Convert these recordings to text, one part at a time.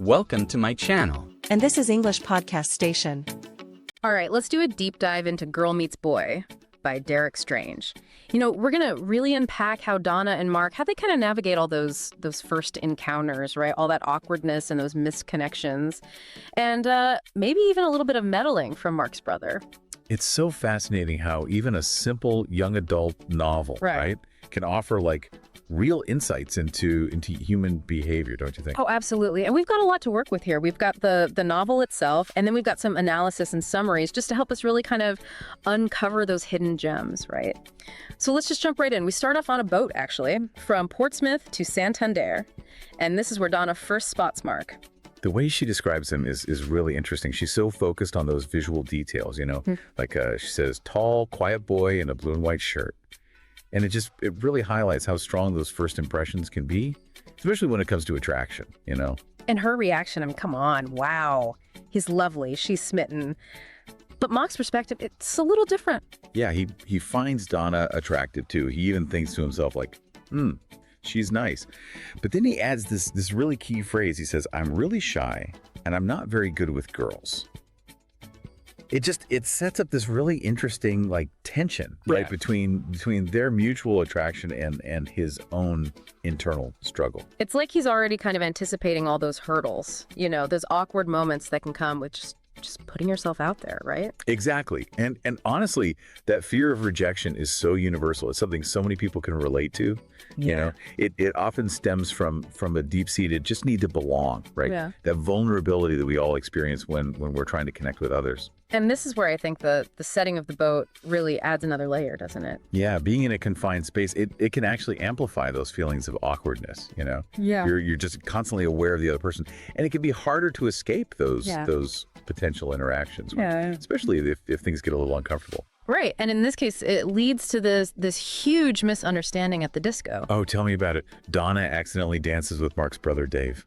Welcome to my channel. And this is English Podcast Station. All right, let's do a deep dive into Girl Meets Boy by Derek Strange. You know, we're going to really unpack how Donna and Mark, how they kind of navigate all those first encounters, right? All that awkwardness and those misconnections. And maybe even a little bit of meddling from Mark's brother. It's so fascinating how even a simple young adult novel, right, can offer like real insights into human behavior, don't you think? Oh, absolutely. And we've got a lot to work with here. We've got the novel itself, and then we've got some analysis and summaries just to help us really kind of uncover those hidden gems, right? So let's just jump right in. We start off on a boat, actually, from Portsmouth to Santander. And this is where Donna first spots Mark. The way she describes him is really interesting. She's so focused on those visual details, you know, like she says, tall, quiet boy in a blue and white shirt. And it really highlights how strong those first impressions can be, especially when it comes to attraction, you know? And her reaction, I mean, come on, wow. He's lovely, she's smitten. But Mark's perspective, it's a little different. Yeah, he finds Donna attractive too. He even thinks to himself like, she's nice. But then he adds this really key phrase. He says, I'm really shy and I'm not very good with girls. It sets up this really interesting like tension, right, between their mutual attraction and his own internal struggle. It's like he's already kind of anticipating all those hurdles, you know, those awkward moments that can come with just putting yourself out there, right? Exactly. And honestly, that fear of rejection is so universal. It's something so many people can relate to. Yeah. You know, it often stems from a deep-seated just need to belong, right? Yeah. That vulnerability that we all experience when we're trying to connect with others. And this is where I think the setting of the boat really adds another layer, doesn't it? Yeah, being in a confined space, it can actually amplify those feelings of awkwardness, you know? Yeah. You're just constantly aware of the other person. And it can be harder to escape those potential interactions, especially if things get a little uncomfortable. Right. And in this case, it leads to this huge misunderstanding at the disco. Oh, tell me about it. Donna accidentally dances with Mark's brother, Dave.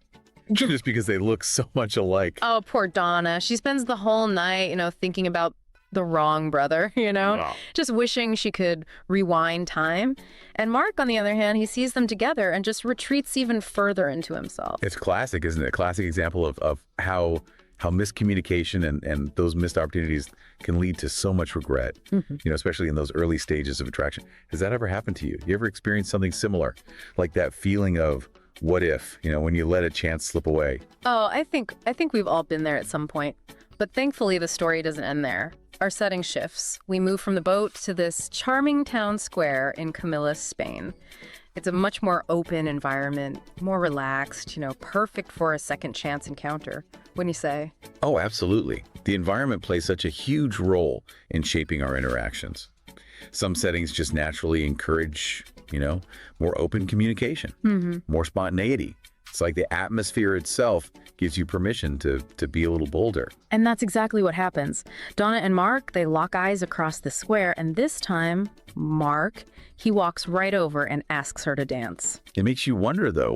Just because they look so much alike. Oh, poor Donna. She spends the whole night, you know, thinking about the wrong brother, you know, just wishing she could rewind time. And Mark, on the other hand, he sees them together and just retreats even further into himself. It's classic, isn't it? A classic example of how miscommunication and those missed opportunities can lead to so much regret, you know, especially in those early stages of attraction. Has that ever happened to you? You ever experienced something similar? Like that feeling of, what if, you know, when you let a chance slip away? Oh, I think we've all been there at some point. But thankfully, the story doesn't end there. Our setting shifts. We move from the boat to this charming town square in Camilla, Spain. It's a much more open environment, more relaxed, you know, perfect for a second chance encounter, wouldn't you say? Oh, absolutely. The environment plays such a huge role in shaping our interactions. Some settings just naturally encourage, you know, more open communication, more spontaneity. It's like the atmosphere itself gives you permission to be a little bolder. And that's exactly what happens. Donna and Mark, they lock eyes across the square, and this time, Mark, he walks right over and asks her to dance. It makes you wonder, though,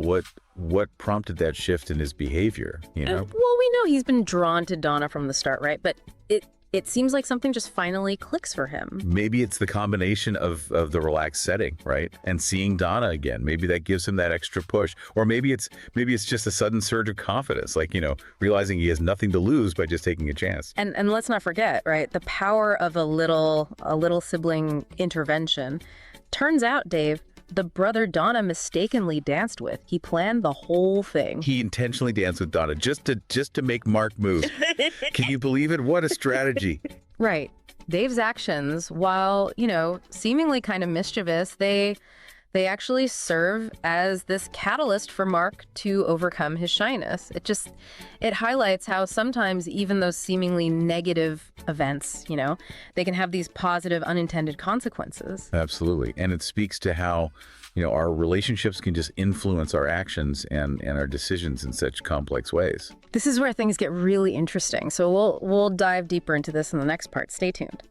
what prompted that shift in his behavior, you know? Well, we know he's been drawn to Donna from the start, right? But it seems like something just finally clicks for him. Maybe it's the combination of the relaxed setting, right? And seeing Donna again. Maybe that gives him that extra push. Or maybe it's just a sudden surge of confidence, like, you know, realizing he has nothing to lose by just taking a chance. And let's not forget, right, the power of a little sibling intervention. Turns out, Dave, the brother Donna mistakenly danced with, he planned the whole thing. He intentionally danced with Donna just to make Mark move. Can you believe it? What a strategy. Right. Dave's actions, while, you know, seemingly kind of mischievous, they actually serve as this catalyst for Mark to overcome his shyness. It highlights how sometimes even those seemingly negative events, you know, they can have these positive unintended consequences. Absolutely. And it speaks to how, you know, our relationships can just influence our actions and our decisions in such complex ways. This is where things get really interesting. So we'll dive deeper into this in the next part. Stay tuned.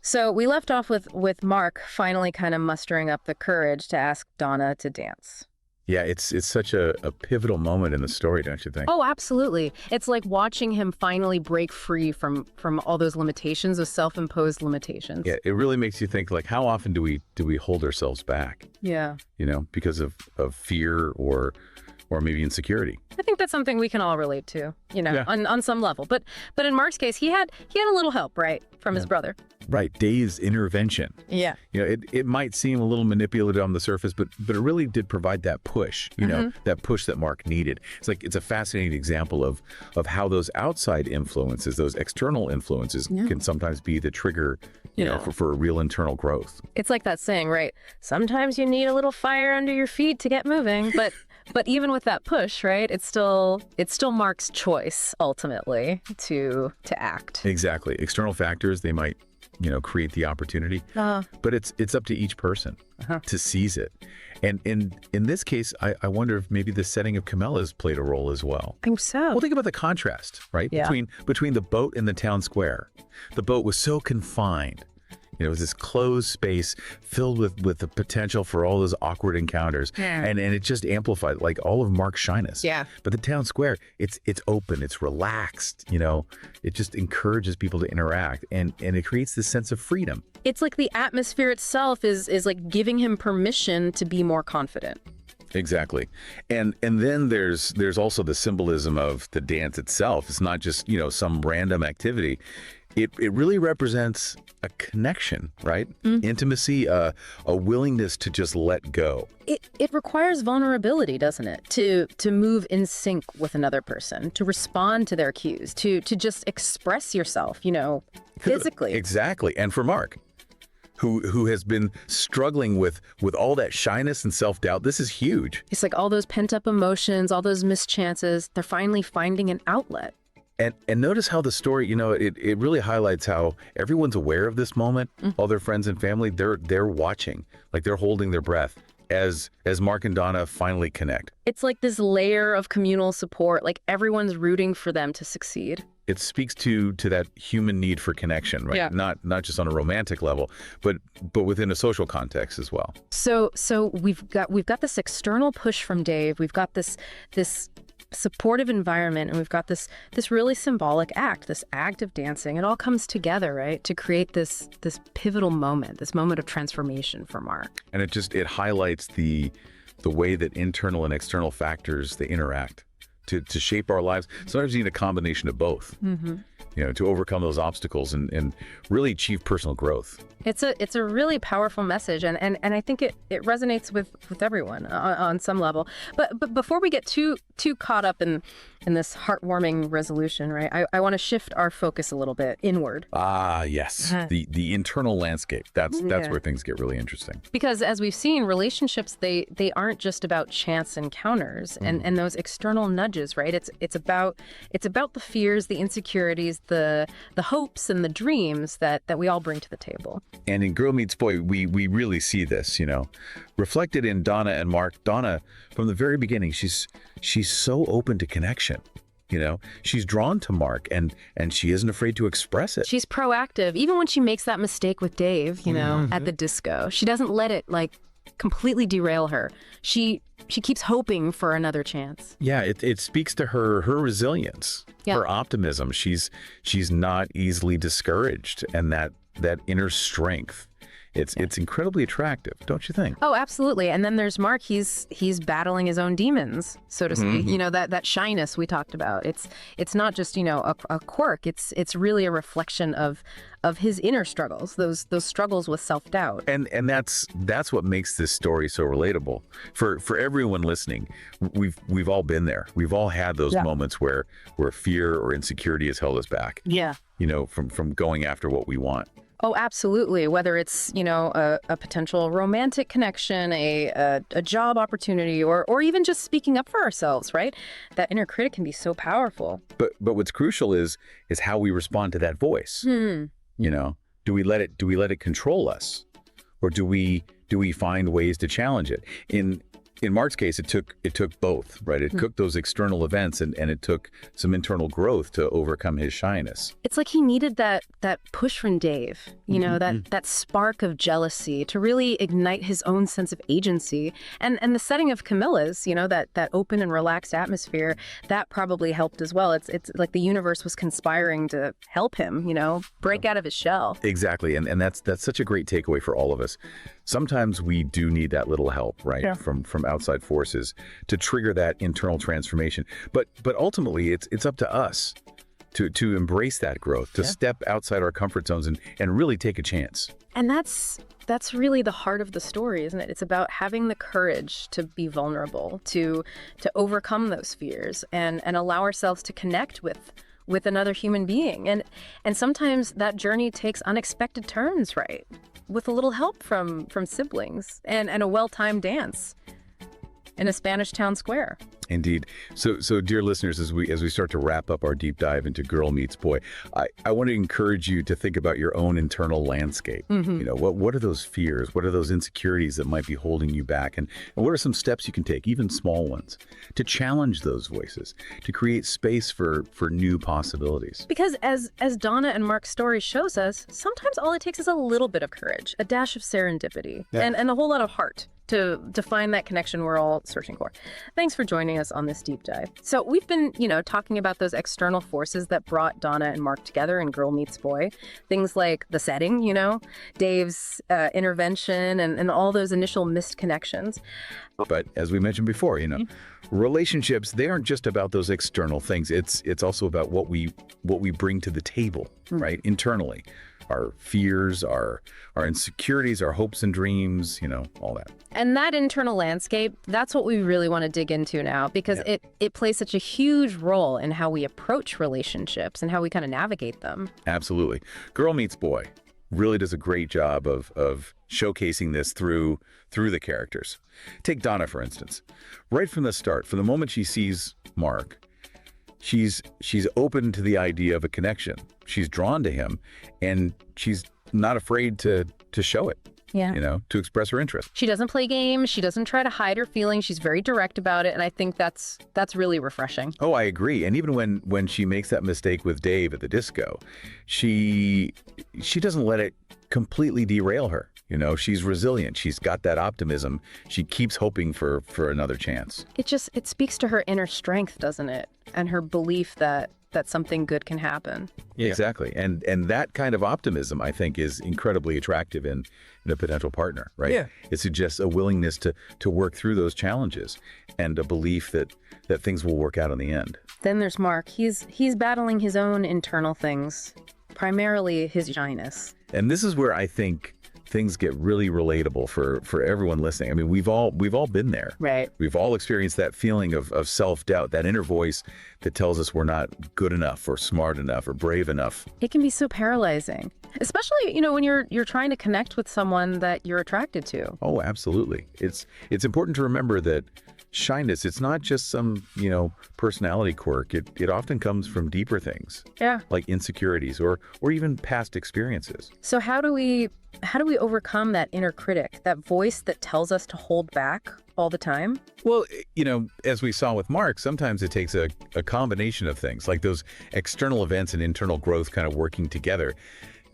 So we left off with Mark finally kind of mustering up the courage to ask Donna to dance. Yeah, it's such a pivotal moment in the story, don't you think? Oh, absolutely. It's like watching him finally break free from all those limitations, those self-imposed limitations. Yeah, it really makes you think, like, how often do we hold ourselves back? Yeah. You know, because of fear or or maybe insecurity. I think that's something we can all relate to, Yeah. on some level. But in Mark's case, he had a little help, right, from his brother. Right, Dave's intervention. Yeah. It might seem a little manipulative on the surface, but it really did provide that push, that push that Mark needed. It's a fascinating example of how those outside influences, those external influences can sometimes be the trigger, for a real internal growth. It's like that saying, right? Sometimes you need a little fire under your feet to get moving, but even with that push, right? It's still Mark's choice ultimately to act. Exactly. External factors, they might create the opportunity, but it's up to each person to seize it. And in this case, I wonder if maybe the setting of Camilla's played a role as well. I think so. Well, think about the contrast, right? Yeah. Between the boat and the town square. The boat was so confined. It was this closed space filled with the potential for all those awkward encounters. Yeah. And it just amplified like all of Mark's shyness. Yeah. But the town square, it's open, it's relaxed, it just encourages people to interact and it creates this sense of freedom. It's like the atmosphere itself is like giving him permission to be more confident. Exactly. And then there's also the symbolism of the dance itself. It's not just, some random activity. It really represents a connection, right? Intimacy, a willingness to just let go. It requires vulnerability, doesn't it? To move in sync with another person, to respond to their cues, to just express yourself, physically. Exactly. And for Mark, who has been struggling with all that shyness and self-doubt, this is huge. It's like all those pent-up emotions, all those missed chances, they're finally finding an outlet. And notice how the story, it really highlights how everyone's aware of this moment. All their friends and family, they're watching, like they're holding their breath as Mark and Donna finally connect. It's like this layer of communal support, like everyone's rooting for them to succeed. It speaks to that human need for connection, right? Yeah. Not just on a romantic level, but within a social context as well. So we've got this external push from Dave. We've got this supportive environment, and we've got this really symbolic act, this act of dancing. It all comes together, right, to create this pivotal moment, this moment of transformation for Mark. And it highlights the way that internal and external factors, they interact to shape our lives. Sometimes you need a combination of both, to overcome those obstacles and really achieve personal growth. It's a really powerful message, and I think it resonates with everyone on some level. But before we get too caught up in this heartwarming resolution, right? I want to shift our focus a little bit inward. Ah, yes. The internal landscape. That's where things get really interesting. Because as we've seen, relationships, they aren't just about chance encounters and those external nudges, right? It's about the fears, the insecurities, the hopes and the dreams that we all bring to the table. And in Girl Meets Boy, we really see this, reflected in Donna and Mark. Donna, from the very beginning, she's so open to connection. She's drawn to Mark and she isn't afraid to express it. She's proactive, even when she makes that mistake with Dave, at the disco. She doesn't let it completely derail her. She keeps hoping for another chance. Yeah, it speaks to her resilience, her optimism. She's not easily discouraged, and that inner strength. It's incredibly attractive, don't you think? Oh, absolutely. And then there's Mark. He's battling his own demons, so to speak. That shyness we talked about. It's not just a quirk. It's really a reflection of his inner struggles. Those struggles with self-doubt. And that's what makes this story so relatable for everyone listening. We've all been there. We've all had those moments where fear or insecurity has held us back. Yeah. From going after what we want. Oh, absolutely. Whether it's, a potential romantic connection, a job opportunity, or even just speaking up for ourselves, right? That inner critic can be so powerful. But what's crucial is how we respond to that voice. Do we let it control us, or do we find ways to challenge it? In Mark's case, it took both, right? It took those external events and it took some internal growth to overcome his shyness. It's like he needed that push from Dave, that spark of jealousy to really ignite his own sense of agency. And the setting of Camilla's, that open and relaxed atmosphere, that probably helped as well. It's like the universe was conspiring to help him, break out of his shell. Exactly. And that's such a great takeaway for all of us. Sometimes we do need that little help, right? From outside forces to trigger that internal transformation. But ultimately, it's up to us to embrace that growth, to step outside our comfort zones and really take a chance. And that's really the heart of the story, isn't it? It's about having the courage to be vulnerable, to overcome those fears and allow ourselves to connect with another human being. And sometimes that journey takes unexpected turns, right? With a little help from siblings and a well-timed dance in a Spanish town square. Indeed. So dear listeners, as we start to wrap up our deep dive into Girl Meets Boy, I want to encourage you to think about your own internal landscape. You know, what are those fears? What are those insecurities that might be holding you back? And what are some steps you can take, even small ones, to challenge those voices, to create space for new possibilities? Because as Donna and Mark's story shows us, sometimes all it takes is a little bit of courage, a dash of serendipity, and a whole lot of heart to find that connection we're all searching for. Thanks for joining us on this deep dive. So we've been, talking about those external forces that brought Donna and Mark together in Girl Meets Boy. Things like the setting, Dave's intervention and all those initial missed connections. But as we mentioned before, relationships, they aren't just about those external things. It's also about what we bring to the table, right? Internally. Our fears, our insecurities, our hopes and dreams, all that. And that internal landscape, that's what we really want to dig into now, because it plays such a huge role in how we approach relationships and how we kind of navigate them. Absolutely. Girl Meets Boy really does a great job of showcasing this through the characters. Take Donna, for instance. Right from the start, from the moment she sees Mark, she's open to the idea of a connection. She's drawn to him, and she's not afraid to show it. Yeah. To express her interest. She doesn't play games. She doesn't try to hide her feelings. She's very direct about it, and I think that's really refreshing. Oh, I agree. And even when she makes that mistake with Dave at the disco, she doesn't let it completely derail her. She's resilient. She's got that optimism. She keeps hoping for another chance. It speaks to her inner strength, doesn't it? And her belief that something good can happen. Yeah. Exactly. And that kind of optimism, I think, is incredibly attractive in a potential partner, right? Yeah. It suggests a willingness to work through those challenges and a belief that things will work out in the end. Then there's Mark. He's battling his own internal things, primarily his shyness. And this is where I think things get really relatable for everyone listening. I mean, we've all been there. Right. We've all experienced that feeling of self-doubt, that inner voice that tells us we're not good enough or smart enough or brave enough. It can be so paralyzing, especially, when you're trying to connect with someone that you're attracted to. Oh, absolutely. It's important to remember that shyness, it's not just some, personality quirk. It often comes from deeper things. Yeah. Like insecurities or even past experiences. So how do we overcome that inner critic, that voice that tells us to hold back all the time? Well, as we saw with Mark, sometimes it takes a combination of things, like those external events and internal growth kind of working together.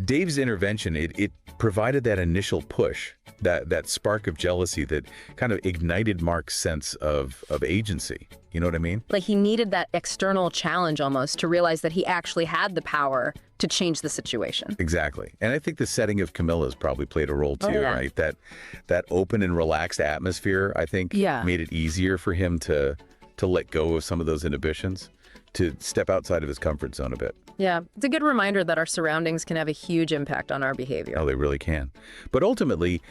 Dave's intervention, it provided that initial push, that spark of jealousy that kind of ignited Mark's sense of agency. You know what I mean? Like he needed that external challenge almost to realize that he actually had the power to change the situation. Exactly. And I think the setting of Camilla's probably played a role too, right? That open and relaxed atmosphere, I think, made it easier for him to let go of some of those inhibitions, to step outside of his comfort zone a bit. Yeah, it's a good reminder that our surroundings can have a huge impact on our behavior. Oh, they really can. But ultimately,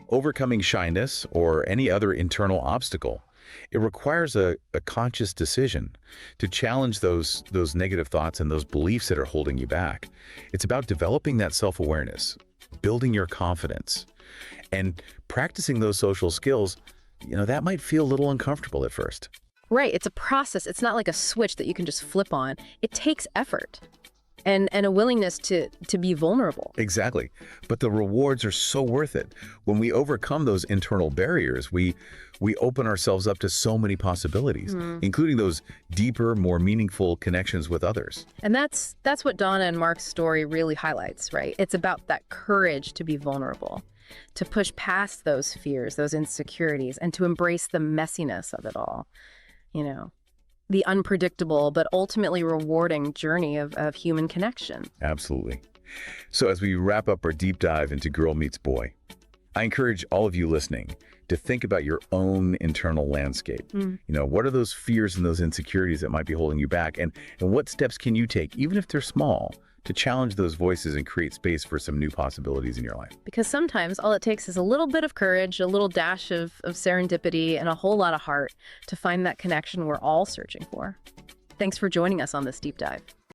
overcoming shyness or any other internal obstacle, it requires a conscious decision to challenge those negative thoughts and those beliefs that are holding you back. It's about developing that self-awareness, building your confidence, and practicing those social skills. That might feel a little uncomfortable at first. Right, it's a process. It's not like a switch that you can just flip on. It takes effort and a willingness to be vulnerable. Exactly. But the rewards are so worth it. When we overcome those internal barriers, we open ourselves up to so many possibilities, including those deeper, more meaningful connections with others. And that's what Donna and Mark's story really highlights, right? It's about that courage to be vulnerable, to push past those fears, those insecurities, and to embrace the messiness of it all. The unpredictable but ultimately rewarding journey of human connection. Absolutely. So as we wrap up our deep dive into Girl Meets Boy, I encourage all of you listening to think about your own internal landscape. What are those fears and those insecurities that might be holding you back? And what steps can you take, even if they're small, to challenge those voices and create space for some new possibilities in your life? Because sometimes all it takes is a little bit of courage, a little dash of serendipity, and a whole lot of heart to find that connection we're all searching for. Thanks for joining us on this deep dive.